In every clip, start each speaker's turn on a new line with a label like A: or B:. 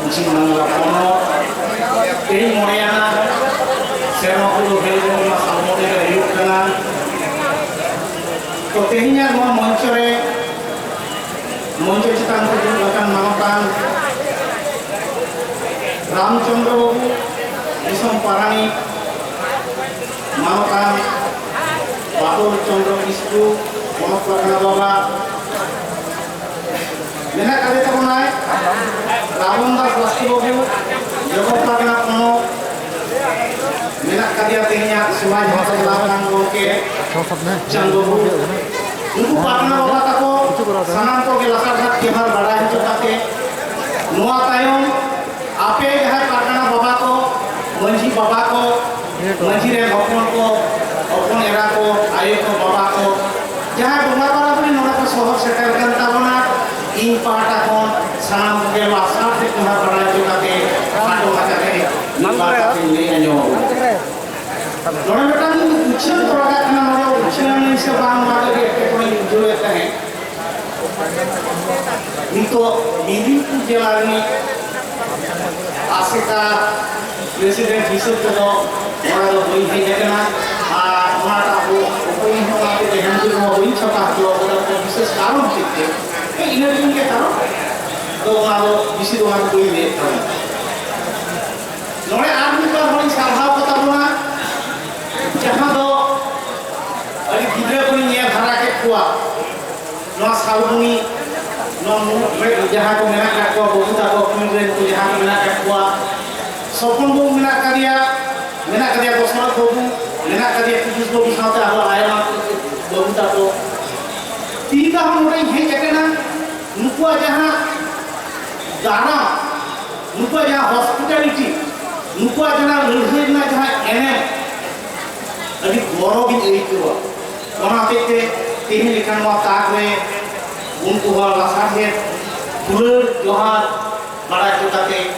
A: Jimangla Pono, ini Moriana, Serma Ulu Helmo, Salmode Yukana, Kotehnya Gua Moncore, Moncore Citan Kejulakan Mamakan, Ramchandra Babu, Isam Parani, Mamakan, Batul Chandra Isku, Monoklakana Baba, Menak Kade Tapunai, Rawon Das Lasti Babu, Jogok Klakana Pono, Menak Kade Tehnya Sumai Hotel Lawan Goke, Chandra Babu, Unku Klakana Baba Tako, Sanan Ko ke Lasar Hat Kehar Badai Hito Kate, Noa Tayong, Ape Jahar Klakana Baba Ko, Manji Baba Ko, Manji Re Hopon Ko, Hopon Era Ko, Ayo Ko Baba Ko, Jahar Bunga Bara Puri Nora Ko Sohor Setel Kan Tabona, In Pahata Kon, Sanam Ke Lasar Te Kehar Badai Hito Kate, Kato Kate, Nipa Kate Ni Anyo. Nora Beta Ni Uchian Toraga Kana Nora Uchian Ni Se Bang Mata Ke Ko Ni Jule Kane. Nito Bidin Ku Jelani Asika Presiden Yusuf Kedo Nora Do Boi Hejana Nora Tapu Boi Hona Ke Dehan Ju Nora Boi Chapa Jo Nora Ko Bises Karon Chitte Ina Din Ke Taro To Nora Bisi Do Nora Boi Le Nora Armi Ka Hori Sarhau Ko Tabuna Jahan Do Ari Gidra Ko Ni Dhara Ke Kuwa Nora Salbuni Jahan ko menak kat kuah, babu tak ko kemudian ko jahan ko menak kat kuah. Sopun bu menak kadia bosmat babu, menak kadia kudus babu sahaja ahla ayam babu tak ko. Tiga orang orang yang kena, nukua jahan dana, nukua jahan hospitality, nukua jahan lelahirna jahan enem. Adi goro bin itu, orang tete tihin ikan waktu we. Unku hal lasarhet, puler johar, barai tukate,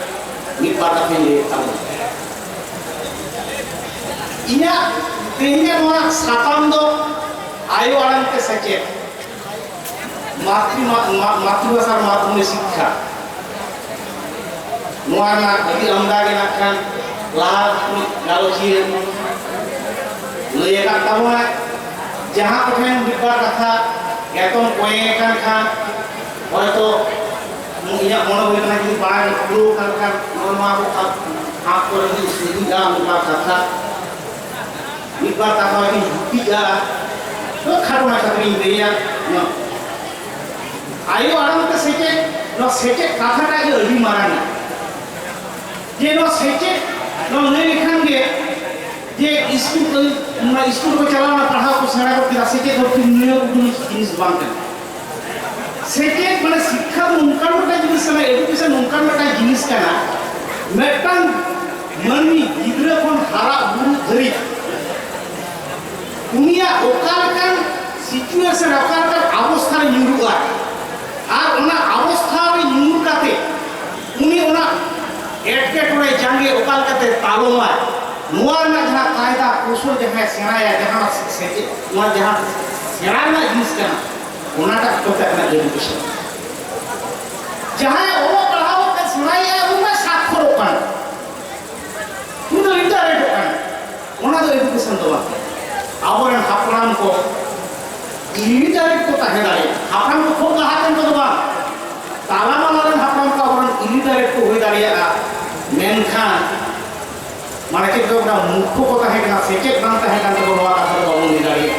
A: mitbata pende tamu. Inya, tehnya orang satam do, ayo orang ke secet, matribasar matune sikha. Nuana jadi amdagi nakkan, lah galojir, leyakan tamu nak, jahat orang mitbar kata. Yatom kue kan waktu inyak mana boleh kena jadi bahan dulu kan nama aku lagi sendiri dah muka kata ini bukti dah lo kalau macam ini dia ayo orang ke secet kata lagi lebih marah dia lo secet lo lekan dia iskul ko chalana padha ko sena ko kira secet ko tinniyo jinis bangkan secet mane शिक्षा nungkan mata jinis kana education nungkan mata jinis kana metang mani gidra kon hara buru dhari dunia okalkan situation okalkan abostha re nyuruga ar ona abostha re nyur kate uni ona etke tore jange okal kate taloma Nuar na jahat kaida usul jahat senaya jahat secet nuar jahat serana jinis kana onata kota kana education jahat ono padhao ka senaya una sakhoro kan uno internet kan ona do education do awaran hapram ko illiterate ko tahe dare hapram ko khub lahaten ko do ba talamalan hapram ko awaran illiterate ko hoy dariya menkhan mana kita orang muka kota hekna secet bang tahe kan to bawa kata bawa dari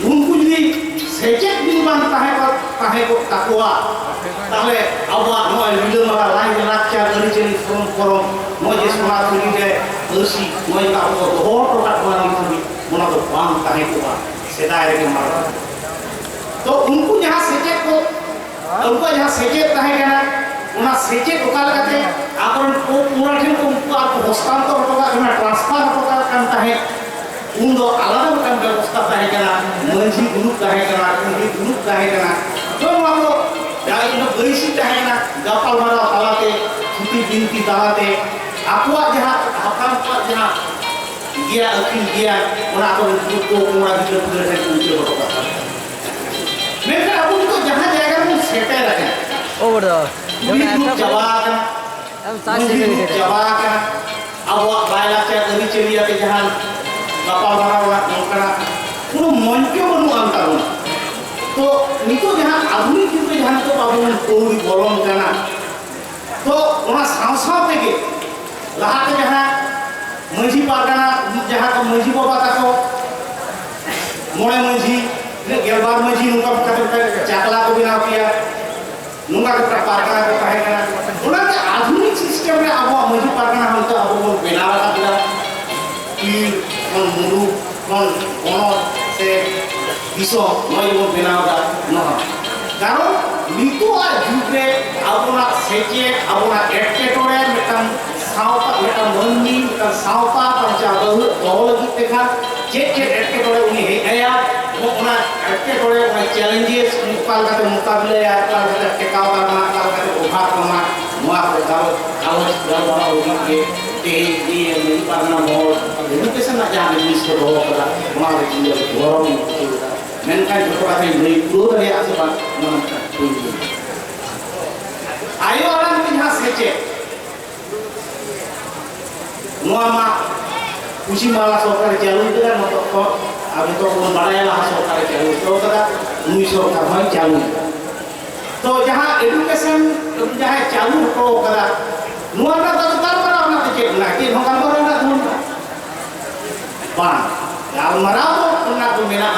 A: unku jadi secet bin bang tahe ko takwa tahle awak no video mala lain rakya dari jenis forum no je semua tuli de usi no ina ko ho to tak bang itu mana to bang tahe ko sedai ke mar to unku jaha secet ko unku jaha secet tahe kana una secet okal kate akoran ko pura thin ko aku hostantor to ka kana transfer to ka kan tahe undo alada kan ବ୍ୟବସ୍ଥା tahe kana manji group tahe kana ini group tahe kana to mako dai no berisi tahe kana gapal mara talate chuti binti talate akuak jaha hakam ko jaha dia akin dia ona ko group ko pura gidra pura kan unche to ka mereka aku to jaha jayga mein sete rakhe
B: over the
A: jawab चाबा का अब बायला के अभी चलिए के जहां गपा बना हुआ नौकरा कोनो मंचो बनु अंतर तो नितो जहां आधुनिक युग जहां तो बाबू कोई बोलम जाना तो ओना साव तेगे लहाते जहां मंझी पारगाना जहां को मंझी बाबा ताको मोड़े मंझी गेलबार मंझी नुका कते चाकला को बनाव किया नुका के पारगाना को कहे कना ओना के आधुनिक सिस्टम रे अब मंझी पारगाना हम तो अब बनावा का दिला कि कोन मुरु कोन कोनो से बिसो नय वो बनावा न कारण नितो आ जुगे आबोना सेके आबोना एटकेटोरे मिटन सावता मिटन मंदी मिटन सावता पंचा दौल लगी देखा चेक एटकेटोरे उनी हे आया वो ओना एटकेटोरे ओना चैलेंजेस मुकाल का मुकाबले या का टेकाव करना का उभार करना नोआ को कागज बना होगी के ते ये नहीं करना बहुत एजुकेशन ना जाने मिस को हो करा ओना रे गौरव मेनकान जो कथा नहीं पूरा रे आसे बात मन आयो orang की जहाँ सेचे नोआमा कुछ माला सरकार चालू करा मतलब को अभी तो कौन बड़ा वाला सरकार चालू तो करा उन्हीं सरकार में चालू तो जहाँ एजुकेशन जहाँ चालू तो करा नोआमा तो कर करा ना तो चेक ना कि हम कर ना तुम बान यार मरा तो ना तो मेरा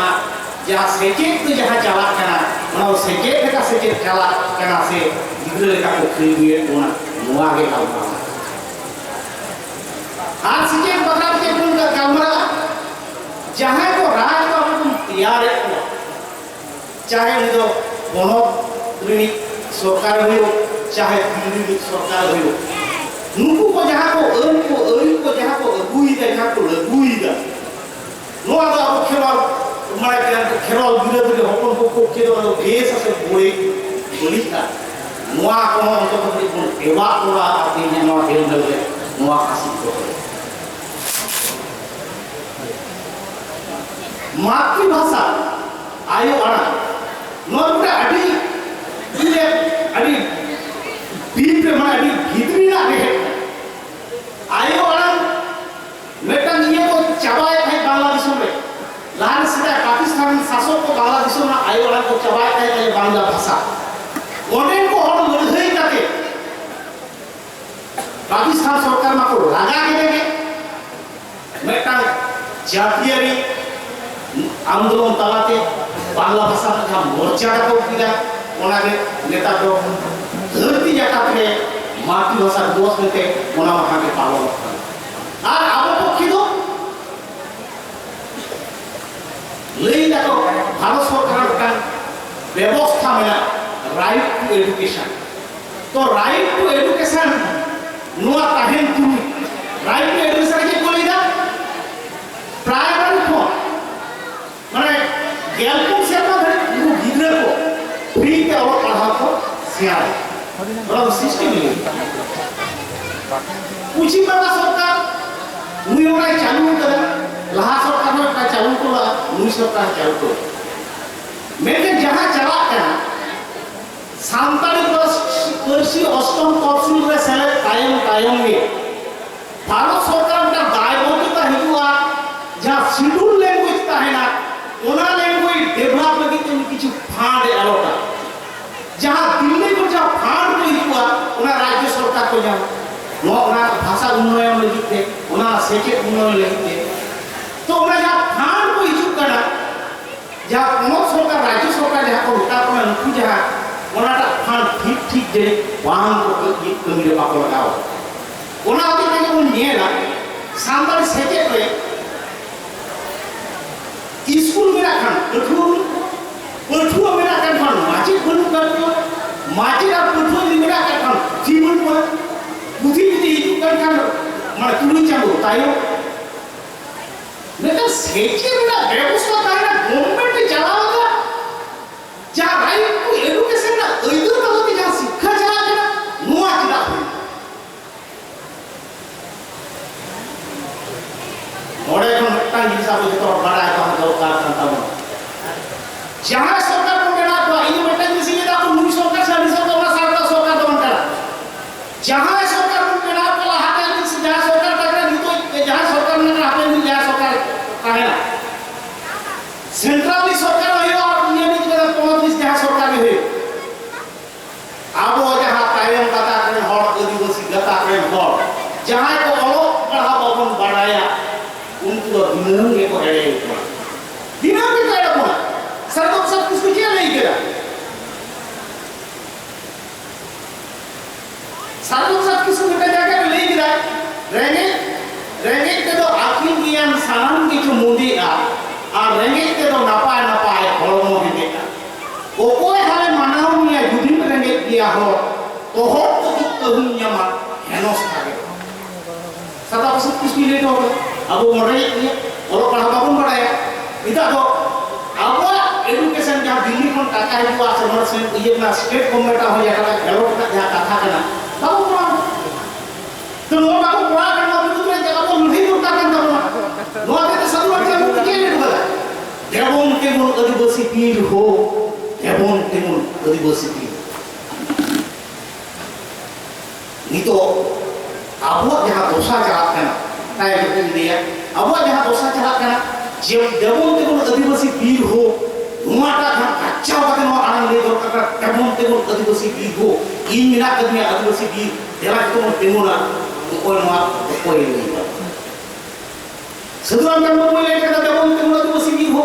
A: जहाँ सेचेत तो जहाँ चला करना मतलब सेचेत का सेचेत चला करना से इधर का को खरीदिए होना मुआ के काम आज सेचेत बता के तुम का कैमरा जहाँ को राज का तुम तैयार है चाहे वो कोनो त्रिनी सरकार हो चाहे दिल्ली सरकार हो नुकु को जहाँ को जहाँ को अगुई दा जहाँ को लगुई दा नोआ दा अब खेला मारे के खेरोल विरोध के हपन को खेलो बेस से बोए बोलिता नोआ को तो को एवा कोला आती है नोआ खेल दे नोआ खासी को मातृभाषा आयो आना नोर अडी इले अडी बीप रे माने अडी भीतरी ना रहे आयो आना मेटन ये को चबाए है बांग्लादेश में लाल सीधा पाकिस्तान शासक को बांग्लादेश में आयो वाला को चबाए है बांग्ला भाषा ओने को और लड़ाई करके पाकिस्तान सरकार में को लगा के देंगे मेटा जातीय आंदोलन तलाते बांग्ला भाषा का मोर्चा को किया ओना के नेता को धरती जाता पे मातृभाषा दिवस में ओना वहां के पालन और अब पक्षी दो लई जातो भारत सरकार का व्यवस्था में राइट टू एजुकेशन तो राइट टू एजुकेशन नोआ ताहेन तू राइट टू एजुकेशन के कोलीदा प्राइमरी को माने गेलपुर से धरे वो गिद्रे को फ्री के और पढ़ा को सियार और सिस्टम में पूछी बड़ा सरकार मुई ओरा चालू कर लहा सरकार में का चालू को मुई सरकार चालू को मेरे जहां चला करना सांताली वर्षी अष्टम तहसील रे सेले कायम में भारत सरकार का दायबद्धता हेतुआ जहां शेड्यूल लैंग्वेज ता है ना ओना लैंग्वेज डेवलप लगी तो किछु फांड एलोटा जहां दिल्ली को जहां फांड को हेतुआ ओना राज्य सरकार को जहां नो ओना भाषा उन्नयन लगी थे ओना सेचे उन्नयन लगी थे तो ओना जहां फांड को हिजू करना जहां कोनो सरकार राज्य सरकार जहां को उठा को नुकु जहां ओनाटा फांड ठीक जे वांग को ये कमी रे बाको लगाओ ओना अति के उन नेला सांबार सेचे रे स्कूल में रखन पठुआ में रखन माची बनु करतो माची रा पठुआ में रखन जीवन पर बुद्धि बुद्धि करन माने तुनी चांगो तायो नेता सेचे में व्यवस्था करना गवर्नमेंट चलावगा जहां राइट टू एजुकेशन ना इधर का होती जहां शिक्षा चला करना नुआ चला मोड़े को मट्टा हिसाब से तो बड़ा है तो दरकार करता हूं जहां सरकार को देना तो इन मट्टा किसी ने तो मुझ सरकार से सरकार सरकार तो बनता जहां सरकार जहां को ऑलो पढ़ा बाबन बढ़ाया उनको दिनों के को है दिनों के क्या बोला सब किसको क्या नहीं किया सब किसको बेटा जाकर नहीं किया रेंगे के तो आखिर किया सामान की जो मोदी आ रेंगे के तो नपाए हॉर्मोन के का वो कोई हाले मानाओ नहीं है जुदी में रेंगे किया हो तो हो तो दुनिया हेनोस थाके सदा सब कुछ भी लेट हो गया अब वो मरे ये और पढ़ा बाबू पढ़ाया इधर तो अब एजुकेशन जहाँ दिल्ली में टाका है जो आसे मर से ये ना स्टेट गवर्नमेंट हो जाता है डेवलप का जहाँ कथा करना बाबू पढ़ा तो नो बाबू पढ़ा करना भी दूसरे जगह को नहीं करता करना नो आते तो सब लोग जब क्या लेट होगा देवों के मुन आदिवासी पीर हो देवों के मुन आदिवासी पीर नहीं तो अब जहाँ दोसा चलाते हैं ताई लोग दिया अब जहाँ दोसा चलाते हैं जब देवों के मुन आदिवासी पीर हो नुआटा जहाँ कच्चा होता है नो आनंद ले दो कर देवों के मुन आदिवासी पीर हो इन मिला करने आदिवासी पीर देवा तो मुन तेमुना तो कोई नुआ कोई नहीं सदुराम जन्म में लेकर देवों के मुन आदिवासी पीर हो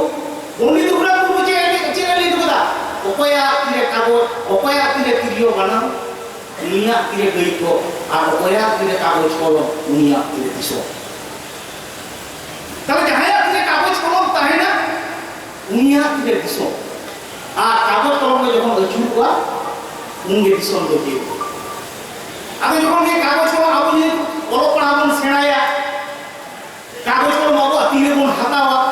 A: उन्हीं तो पूरा मुझे चेहरे ले तो बता ओपया किरे कागो ओपया किरे किरियो बना दुनिया किरे गई को आ ओपया किरे कागो छोलो दुनिया किरे दिसो तब जहाँ किरे कागो छोलो ताहे ना दुनिया किरे दिसो आ कागो छोलो में जो हम अचूक हुआ उनके दिसो में देखिए अगर जो हम ये कागो छोलो अब ये ओलो पढ़ा बन सेनाया कागो छोलो माबो अतीरे बन हता हुआ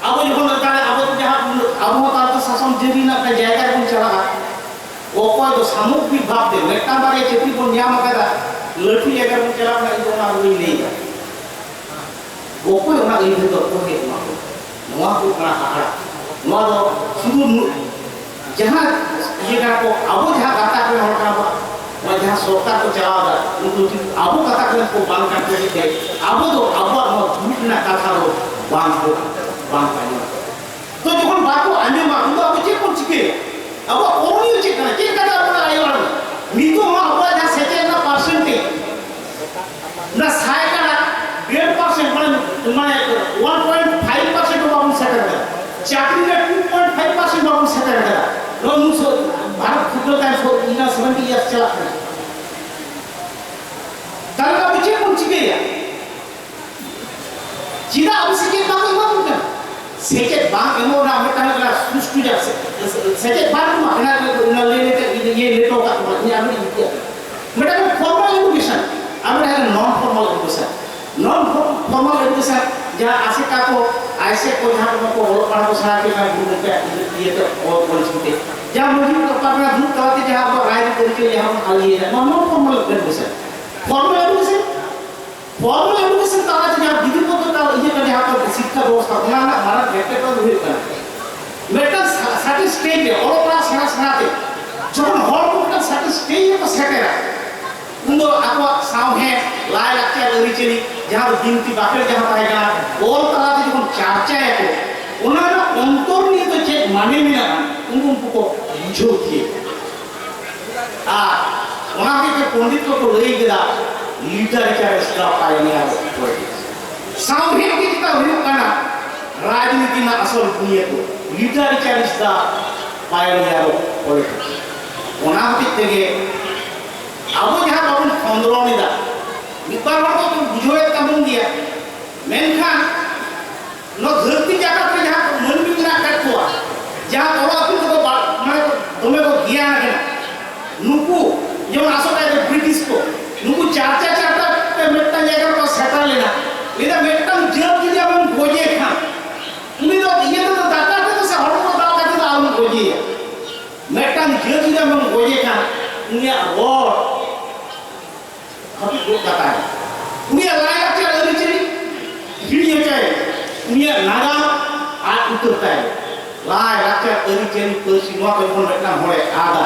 A: अब जो हम बताने अब तो जहाँ अब वो तार तो शासन जेबी ना अपने जायगा बन चला वो कोई तो सामुक भी भाग दे बेटा बारे चेती को न्याम करा लड़की अगर बन चला अपना इधर ना वही नहीं है वो कोई ना इधर तो कोई नुआ को करा हाड़ा नुआ तो सुधु जहाँ ये करा को अब जहाँ गाता कर हो करा वो जहाँ सोता को चला था उनको अब गाता कर को बांध करते थे अब तो अब वो झूठ ना कथा रो बांध को बांध पानी तो जो हम बात को अन्य मालूम तो अब चेक कौन चिके अब और नहीं चेक करना चेक करना अपना आये वाला नहीं तो हम अब जहाँ सेटे ना परसेंटेज ना साय का 1.5% माने 1.5% तो हम सेट कर चाकरी में 2.5% हम सेट कर लो मुझे भारत फुटबॉल का सो इना 70 इयर्स चला है तब का बच्चे कौन चिके या जिला अब सेकेंड बांग इमाम का सेकेंड बांग इमाम ना हमें कहाँ का सुष्टु जा सेकेंड बांग तो माना ना लेने ये लेटो का तो ये हमें ये किया मेरा को फॉर्मल एजुकेशन हमें है नॉन फॉर्मल एजुकेशन जहाँ आसे का को ऐसे को जहाँ को और पढ़ा को सराके का ग्रुप पे ये तो और पॉलिसी जहाँ मुझे तो अपना ग्रुप करते जहाँ पर राय करके यहाँ पर खाली है non formal education formal education ताला जहाँ दीदी को तो ये का जहाँ पर शिक्षा व्यवस्था होना ना हमारा बेटे तो हुए का बेटा सैटिस्फाइड है और अपना सेना सेनाते जो हम हॉल को का सैटिस्फाइड है तो सेटेरा उनको आपको साव है लाए लगते हैं चली जहाँ गिनती बाकी जहाँ पाएगा और ताला जो हम चाचा है को उन्होंने अंतर नहीं तो चेक माने में ना उनको बुझो किए वहाँ के पंडित को ले गया लीडर क्या इसका पायनिया सामने की kita hidup karena राजनीति ना असल दुनिया को लीडर क्या इसका पायनिया politik वहाँ के तेगे अब जहाँ बाबू खंडरों दा निपार वालों को बुझो एक तबुन दिया मेनखान नो धरती जाकर के जहाँ मन भी ना कर हुआ जहाँ थोड़ा अपन को माने तुम्हें को दिया ना क्या नुकु जो आसो का ब्रिटिश को नुकु चाचा पे मेट्टा जाकर को सेटल लेना इधर मेट्टा जब की जब हम खोजे खां उन्हीं तो ये तो दाता थे तो से हर को दाता थे तो हम खोजे मेट्टा जब की जब हम खोजे खां उन्हें और कभी को दाता है उन्हें लाया क्या लड़ी चली भीड़ ये क्या है उन्हें नागा आज उतरता है लाया क्या लड़ी चली पर्सी नौ के फोन मेट्टा होए आगा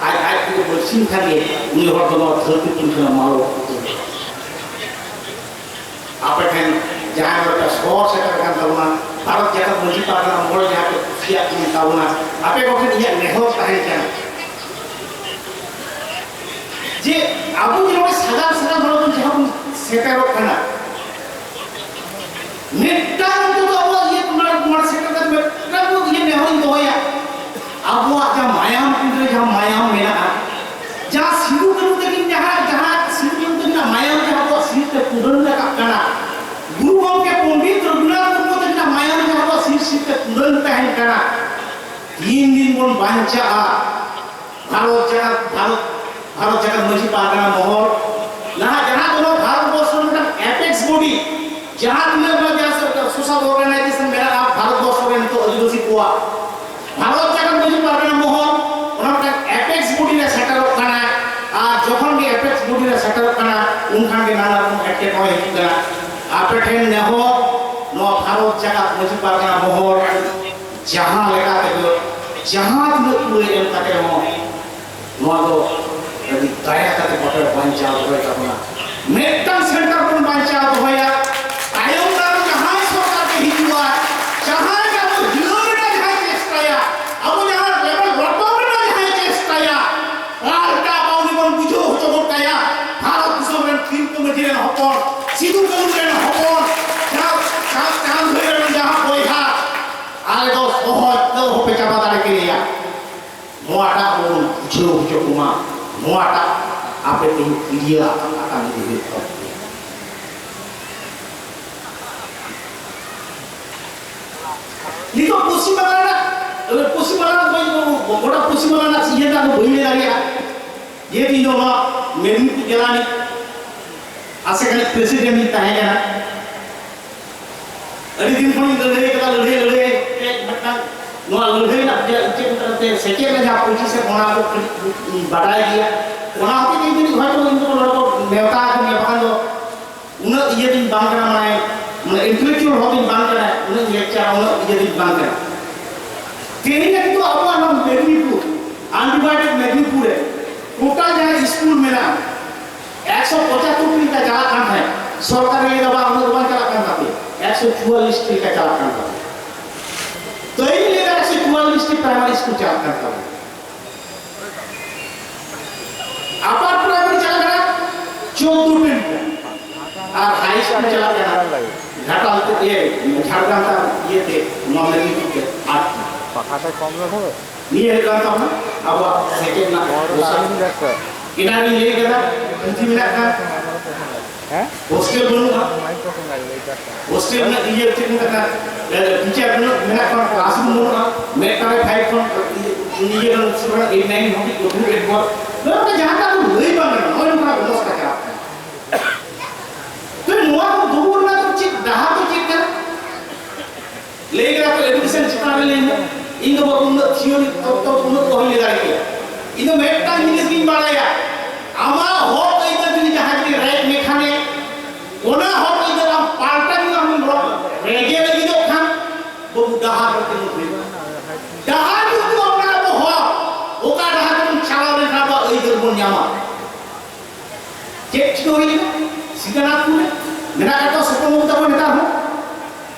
A: आज को बर्सिन खाली उन्हें हर दोनों धरती तुमसे मारो आप हैं जहाँ पर का स्कोर से करके ताऊना भारत जगह मुझे पाना मोड़ जहाँ पे किया तुम ताऊना आप एक वक्त ये नेहर है क्या जे आपको जो लोग सदा सदा बड़ा तुम जहाँ seterok kena. Medang itu Allah ia kumar seterok medang itu ia nehon doya. Abuah jam mayam pintu jam mayam mena. Jah siru kalu tekin jahat siru kalu tekin mayam jahat abuah siru te puran lekak kena. Guru bangke pondit Raghunath Murmu tekin mayam jahat abuah siru te puran tahan kena. Din bon banca Bharat জায়গা মজি পারগানা মহল না যাহা কোনো ভারতবর্ষের একটা apex body যাহা দিনের মধ্যে আছে সোশ্যাল অর্গানাইজেশন মেরা নাম ভারতবর্ষের তো অধিবাসী কোয়া ভারত জায়গা মজি পারগানা মহল ওনাটা অ্যাপেক্স বডি রে সেটার কানা আর যখন কি অ্যাপেক্স বডি রে সেটার কানা উনখান কে নানা রকম অ্যাক্টিভ হয় হিন্দা আপে ঠেন নেহ নো ভারত জায়গা মজি পারগানা মহল যাহা লেখা থাকে যাহা দিনের পুরে এল থাকে নোয়া তো jadi daya kata pada bancaa hoya karena metang center pun bancaa hoya ayam dalam jahai sorkar ke hijua jahai kamu hilangnya jahai cestaya amu jangan level bertambah jahai cestaya harta kau ni pun bujuh cokot kaya Bharat Musliman kim kemudian hopon situ kemudian hopon jangan hoya jahai hoya ale dos hohot do hope cabat ada kiriya muada pun bujuh cokuma muata apa itu dia akan dihidupkan. Itu pusi mana bodoh pusi mana nak sih kita tu boleh lagi ya. Dia tidak mau mediku jalan asalkan presiden kita hanya. Ada di mana kita leleh macam noa leleh nak cek terus sekian aja polisi sekolah tu badai dia. Orang itu ni jadi hari tu itu orang tu mewah tu ni apa tu, unak ia di bangkana mana intellectual hati bangkana, unak lecture unak ia di bangkana. Training itu apa nama Medipur, antibiotic Medipur. Total jaya school mena, 175 kita jalan kan, सरकार ये दबा हम लोग चला करता थे 144 का चला करता था तो ये लेकर 144 प्राइमरी स्कूल चला करता था अपर प्राइमरी चला करा 14 दिन और हाई स्कूल चला करा घाटाल तो ये झारखंड का ये थे नॉमिनली के 8
B: पकाता कम रखो
A: नहीं है करता हूँ अब सेकेंड ना किनारे ये करा कितनी मिनट का hostel बनूंगा hostel में ये चीज़ करना टीचर बनूँ मेरा कौन क्लासरूम बनूंगा मैं कभी 5 कौन ये कौन सुबह 8 9 होगी तो फिर एक बार मैं तो जहाँ तक वही बन रहा हूँ और उनका बोनस का क्या तो नुआ को दो बोलना तो चीज़ दहा तो चीज़ कर लेकिन आप एजुकेशन चिपका में लेंगे इन दो उन्नत थियोरी तो उन्नत को हम ले जाएंगे इन दो मेट्टा इंग्लिश की बाढ़ेगा आमा हो कहीं तो जिन्हें जहाँ की राइट में खाने ओना हो कहीं तो हम पार्टा भी हम लोग रेगे लगी तो खान वो दहा करते हैं दहा भी तो अपना वो हो ओका दहा तो चाला में खाना वही कर बोल जामा चेक तो ही सीधा ना पूरे मेरा कहता सुपर मुक्त को नेता हूँ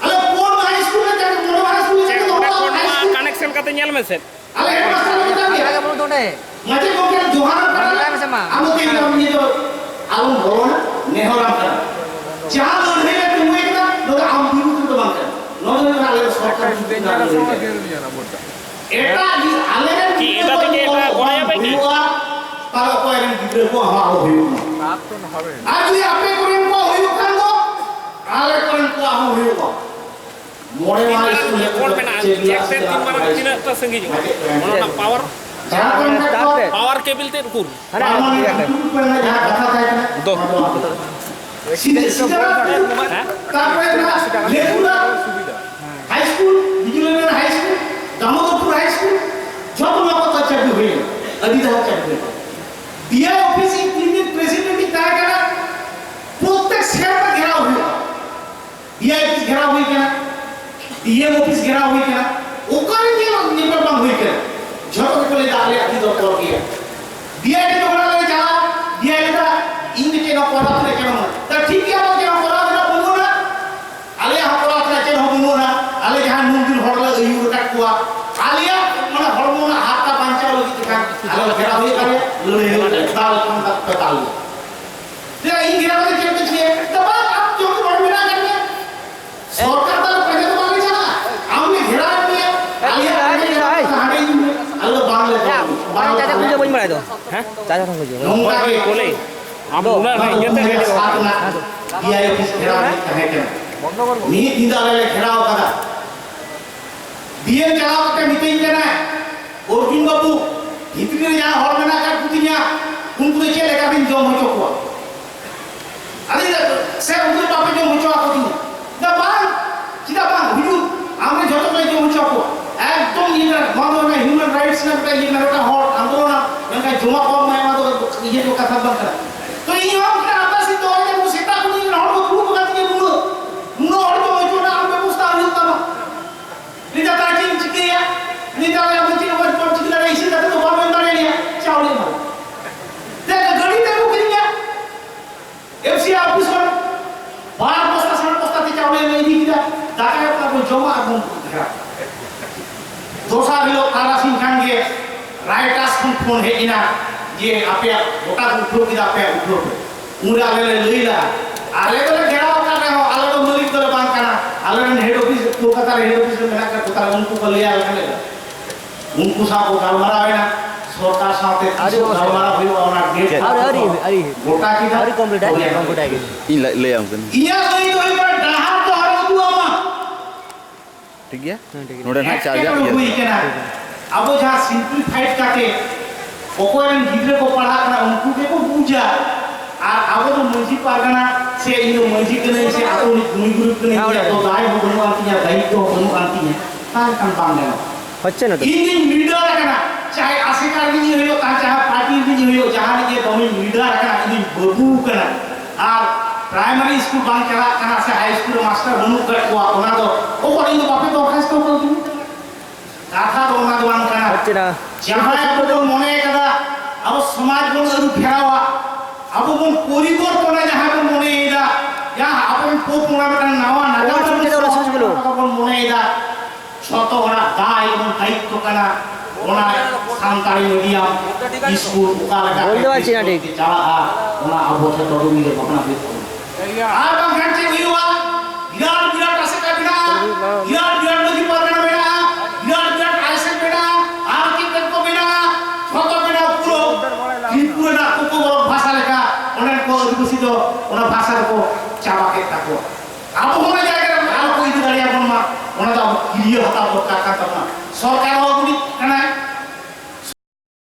A: अरे कौन हाई स्कूल में जाके कौन हाई स्कूल में जाके
B: कनेक्शन करते हैं में से
A: अरे एक मास्टर में जाके
B: क्या बोल दो ने
A: मजे को क्या जोहार करना आमो के हम ये तो आलम भरोना नेहराम कर जहां लोग है तुम एक ना लोग आम बिरु तो बांध कर नॉर्मल में आले सरकार एटा जी आले
B: की এটা থেকে এটা করা যাবে কি
A: তারা কয়েন দিতে কো হাওয়া হইও না
B: রাত তো হবে
A: আর যদি আপনি করেন কো হইও কান গো আলে করেন কো হাওয়া হইও কো মোড়ে মার স্কুলে
B: করবে না দেখতে তিনবার তিন একটা সঙ্গে ওনা পাওয়ার पावर केबल ते रुकुर
A: अरे जहां कथा था
B: दो
A: सीधे तारपरे ना लेपुरा हाई स्कूल बिजुलेर high school Damodarpur high school जब ना पता चल हुई अधिदा चल हुई बीआई ऑफिस की तीन दिन प्रेसिडेंट की तय करा प्रत्येक शहर में घेराव हुआ बीआई ऑफिस घेराव हुई क्या डीएम ऑफिस घेराव हुई क्या ओकारे के निबंधन हुई क्या झोंक को ले डाले अभी तो कर दिया बीआई तो बना ले जा बीआई का इन के ना पढ़ा ले के ना तो ठीक है वो के पढ़ा ना बोलो ना आले हम पढ़ा ले के ना बोलो ना आले जहां नून दिन होटल यू का कुआ आलिया माने हॉर्मोन हाथ का पांचा लगी का आले घेरा हुई करे ले दाल कम तक पताल dia ini kira kira dia kecil dapat आप जो भी बड़े बिना करने सरकार तो प्रजा तो मांगे चला हमने घेरा दिया Allah bangla
C: চাচা খুঁজে বই মারাই তো হ্যাঁ চাচা খুঁজে
A: nongka ke
B: বলে আমরা না ইয়েতে রেডি
A: साधना dia office घेरा नहीं कहे क्या ni tidak ada घेरा kada dia चलाओ के मीटिंग करना है अर्जुन बाबू इतने यहाँ हॉल में ना कर पुतिया उनको देखिए लेकर भी जो मुझे हुआ अरे saya उनके बापे जो मुझे aku ini dah bang tidak bang hidup हमने जो तो जो मुझे हुआ एकदम ये मानो ना ह्यूमन राइट्स ना का ये मेरा हॉल आंदोलन yang kayak cuma kau main atau ये जो kata bang तो ये हम क्या आता sih तो ये मुझे tak punya hॉल को dulu bukan dia dulu hॉल तो मुझे ना हमने mustahil utama ni dah tak cing cik ya ni dah yang mungkin buat buat cik dah isi dah tu baru yang dah ni ciao ni malu dia gadi tu mungkinnya FC office kan bar posta ti ciao ni ini kita dah kaya apa joma aku dosa bilo kala singkan ke raitas pun phone he ina je ape gota uplo kita ape uplo mura lele leila ale to gera ka na ale to malik to bang kana ale head office kolkata head office में मेरा कोता उनको को लिया रखने उनको साथ गालमारा है ना सरकार साथ गालमारा हुई और ना डेट
C: अरे
A: गोटा की
C: अरे कंप्लीट है
D: ini le yang kan
A: iya तो ये पर डहार तो हर दुआ मा
D: ठीक है नोडन हा चार्जर
A: हुई के ना अब जहां सिंपलीफाइड करके कोकोरन गिद्रे को पढ़ा करना उनको के को पूजा আর আবো তো মঞ্জি পারগানা সে ইনো মঞ্জি কনে সে আতো গুনি গ্রুপ কনে তো দাই বনু আনতিয়া দায়িত্ব বনু আনতিয়া কার কান বাংলা
C: হচ্ছে না তো
A: ইন লিডার রাখনা চাই আশিকার নিয়ে হইও তা চাহা পার্টি নিয়ে হইও জাহান যে তুমি লিডার রাখনা ইন বাবু কনা আর প্রাইমারি স্কুল বাং চালা কানা সে হাই স্কুল মাস্টার বনু কয়া ওনা তো ও করে ইনো বাপে তো খাস তো তুমি কথা তো ওনা দোয়ান কানা
C: হচ্ছে না
A: যাহা তো মনে কাদা আব সমাজ বন আরু ফেরাওয়া अब वो परिवर्तन जहाँ पर मने इदा या अपन पोप मुरा बेटा नावा नागा अपन मने इदा छोटो बड़ा दाई এবং দায়িত্ব কানা ওনা সান্তারি মিডিয়াম স্কুল উকালা
C: বলতে পারছি না ঠিক
A: যারা ওনা অবস্থা তরু মিলে ভাবনা বের আর বাং ঘাটে হইওয়া বিরাট বিরাট আছে কা বিনা বিরাট বিরাট নদী পারগানা বেটা বিরাট বিরাট আইসে বেটা আর কি করতে বেটা ছোট বেটা পুরো ত্রিপুরা কোকো বড় ভাষা লেখা অনেক को अधिकसित ওনা ভাষা को চাবাকে থাকো আবো মনে জায়গা আর কই দি দাঁড়িয়ে আপন মা ওনা তো ক্লিয়ার হতা দরকার কাটা সরকার